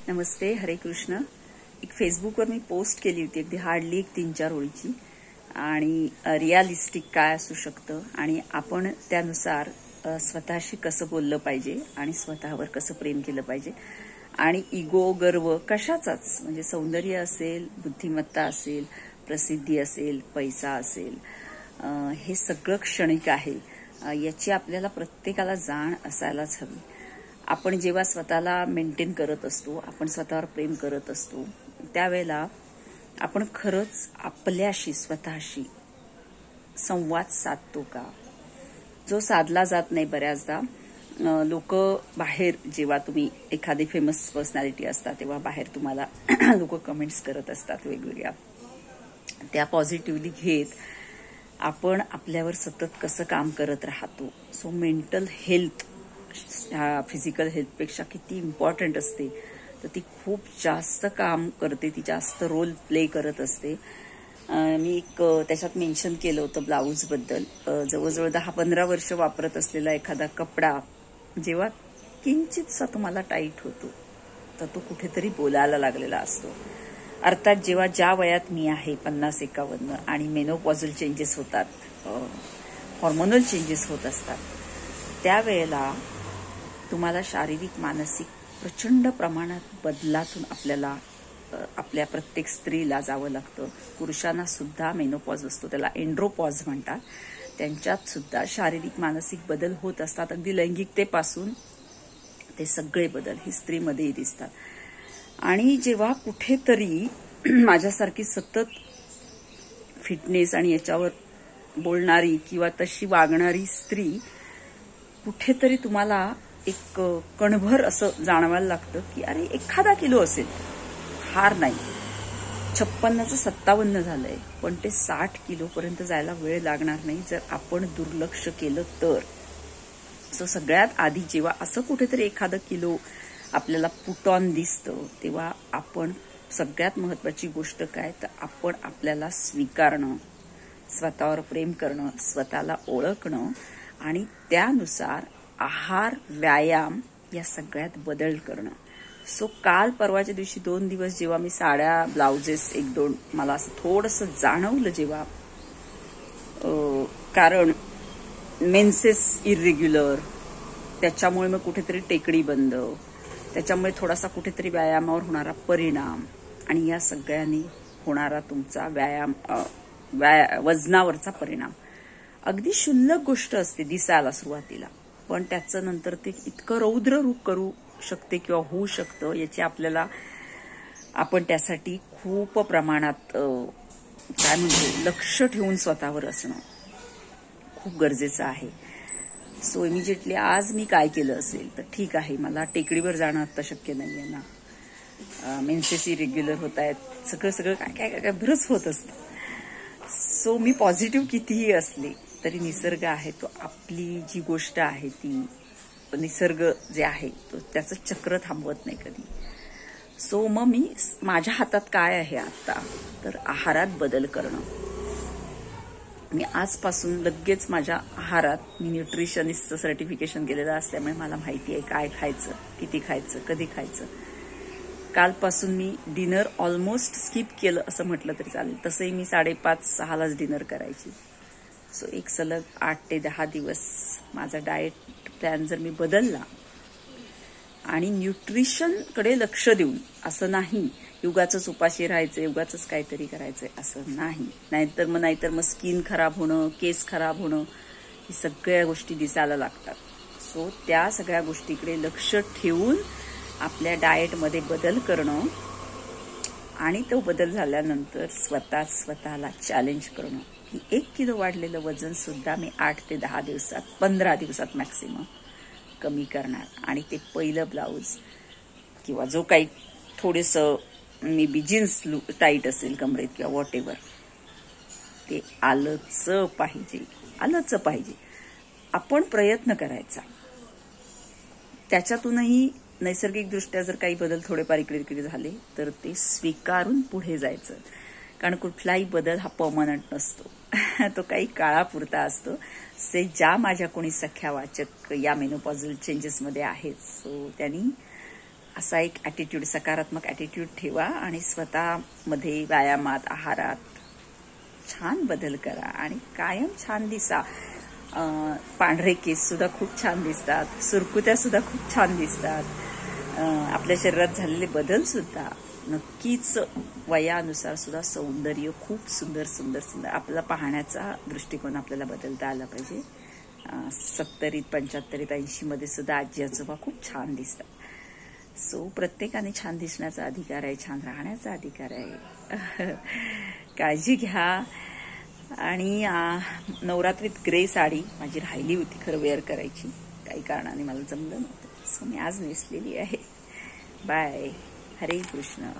नमस्ते, हरे कृष्ण. एक फेसबुकवर मी पोस्ट केली होती, अगदी हार्डली एक 3-4 ओळीची, आणि रिअलिस्टिक काय असू शकतं आणि आपण त्यानुसार स्वतःशी कसं बोललं पाहिजे आणि स्वतःवर कसं प्रेम केलं पाहिजे. आणि इगो, गर्व कशाचाच, म्हणजे सौंदर्य असेल, बुद्धिमत्ता असेल, प्रसिद्धी असेल, पैसा असेल, हे सगळं क्षणिक आहे. याची आपल्याला प्रत्येकाला जाण असायलाच हवी. आपण जेव्हा स्वतःला मेंटेन करत असतो, आपण स्वतःवर प्रेम करत असतो, त्यावेळेला आपण खरंच आपल्याशी, स्वतःशी संवाद साधतो का, जो साधला जात नाही बऱ्याचदा. लोक बाहेर, जेव्हा तुम्ही एखादी फेमस पर्सनॅलिटी असता तेव्हा बाहेर तुम्हाला लोक कमेंट्स करत असतात वेगवेगळ्या, त्या पॉझिटिव्हली घेत आपण आपल्यावर सतत कसं काम करत राहतो. सो मेंटल हेल्थ फिजिकल हेल्थपेक्षा किती इम्पॉर्टंट असते, तर ती खूप जास्त काम करते, ती जास्त रोल प्ले करत असते. मी एक त्याच्यात मेन्शन केलं होतं ब्लाऊजबद्दल. जवळजवळ 10-15 वर्ष वापरत असलेला एखादा कपडा जेव्हा किंचितसा तुम्हाला टाईट होतो, तर तो कुठेतरी बोलायला लागलेला असतो. अर्थात जेव्हा ज्या वयात मी आहे 50-51 आणि मेनोपॉझल चेंजेस होतात, हॉर्मोनल चेंजेस होत असतात, त्यावेळेला तुम्हाला शारीरिक, मानसिक प्रचंड प्रमाणात बदलातून आपल्याला, आपल्या प्रत्येक स्त्रीला जावं लागतं. पुरुषांना सुद्धा मेनोपॉज असतो, त्याला एंड्रोपॉज म्हणतात. त्यांच्यात सुद्धा शारीरिक, मानसिक बदल होत असतात. अगदी लैंगिकतेपासून ते सगळे बदल हे स्त्रीमध्येही दिसतात. आणि जेव्हा कुठेतरी माझ्यासारखी सतत फिटनेस आणि याच्यावर बोलणारी किंवा तशी वागणारी स्त्री, कुठेतरी तुम्हाला एक कणभर असं जाणवायला लागतं की अरे 1 किलो असेल, फार नाही, 56चं 57 झालंय, पण ते 60 किलोपर्यंत जायला वेळ लागणार नाही जर आपण दुर्लक्ष केलं तर. सो सगळ्यात आधी जेव्हा असं कुठेतरी 1 किलो आपल्याला पुट ऑन दिसतं, तेव्हा आपण, सगळ्यात महत्वाची गोष्ट काय, तर आपण आपल्याला स्वीकारणं, स्वतःवर प्रेम करणं, स्वतःला ओळखणं आणि त्यानुसार आहार, व्यायाम या सगळ्यात बदल करणं. सो काल परवाच्या दिवशी 2 दिवस जेव्हा मी साड्या, ब्लाउजेस 1-2 मला असं थोडंसं जाणवलं जेव्हा, कारण मेन्सेस इरेग्युलर, त्याच्यामुळे मग कुठेतरी टेकडी बंद, त्याच्यामुळे थोडासा कुठेतरी व्यायामावर होणारा परिणाम आणि या सगळ्यांनी होणारा तुमचा व्यायाम, वजनावरचा परिणाम. अगदी क्षुल्लक गोष्ट असते दिसायला सुरुवातीला, पण त्याचं नंतर ते इतकं रौद्र रूप करू शकते किंवा होऊ शकतं, याची आपल्याला, आपण त्यासाठी खूप प्रमाणात काय म्हणतो, लक्ष ठेवून स्वतःवर असणं खूप गरजेचं आहे. सो इमिजिएटली आज मी काय केलं असेल, तर ठीक आहे, मला टेकडीवर जाणं आता शक्य नाहीये ना, मेन्सेस इरेग्युलर होत आहेत, सगळं काय काय काय बरंच होत असतं. सो मी पॉझिटिव्ह कितीही असले तरी निसर्ग आहे तो, आपली जी गोष्ट आहे ती, निसर्ग जे आहे तो त्याचं चक्र थांबवत नाही कधी. सो मग मी, माझ्या हातात काय आहे आता, तर आहारात बदल करणं. मी आजपासून लगेच माझ्या आहारात, मी न्यूट्रिशनिस्टचं सर्टिफिकेशन केलेलं असल्यामुळे मला माहिती आहे काय खायचं, किती खायचं, कधी खायचं. कालपासून मी डिनर ऑलमोस्ट स्किप केलं असं म्हटलं तरी चालेल. तसंही मी 5:30-6लाच डिनर करायची. सो एक सलग 8 ते 10 दिवस माझा डाएट प्लॅन जर मी बदलला आणि न्यूट्रिशनकडे लक्ष देऊन, असं नाही युगाचंच उपाशी राहायचं, युगाचंच काहीतरी करायचंय असं नाही, नाहीतर मग स्किन खराब होणं, केस खराब होणं, ही सगळ्या गोष्टी दिसायला लागतात. सो त्या सगळ्या गोष्टीकडे लक्ष ठेवून आपल्या डाएटमध्ये बदल करणं आणि तो बदल झाल्यानंतर स्वतःला चॅलेंज करणं की 1 किलो वाढलेलं वजन सुद्धा मी 8 ते 10 दिवसात, 15 दिवसात मॅक्सिमम कमी करणार. आणि ते पहिलं ब्लाऊज किंवा जो काही थोडंसं मे बी जीन्स टाईट असेल कमरेत किंवा व्हॉट एव्हर, ते आलंच पाहिजे. आपण प्रयत्न करायचा. त्याच्यातूनही नैसर्गिकदृष्ट्या जर काही बदल थोडेफार इकडे तिकडे झाले तर ते स्वीकारून पुढे जायचं. कारण कुठलाही बदल हा परमनंट नसतो, तो काही काळापुरता असतो. ज्या माझ्या कोणी सख्या वाचक या मेनोपॉझल चेंजेसमध्ये आहेत, सो त्यांनी असा एक ॲटिट्यूड, सकारात्मक ॲटिट्यूड ठेवा आणि स्वतःमध्ये व्यायामात, आहारात छान बदल करा आणि कायम छान दिसा. पांढरे केस सुद्धा खूप छान दिसतात, सुरकुत्या सुद्धा खूप छान दिसतात. आपल्या शरीरात झालेले बदल सुद्धा नक्कीच वयानुसार सुद्धा सौंदर्य खूप सुंदर सुंदर सुंदर. आपला पाहण्याचा दृष्टिकोन आपल्याला बदलता आला पाहिजे. 70, 75, 80 मध्ये सुद्धा आजी आजोबा खूप छान दिसतात. सो प्रत्येकाने छान दिसण्याचा अधिकार आहे, छान राहण्याचा अधिकार आहे. काळजी घ्या. आणि नवरात्रीत ग्रे साडी माझी राहिली होती खरं वेअर करायची, काही कारणाने मला जमलं नव्हतं, सो मी आज नेसलेली आहे. बाय. हरे कृष्ण.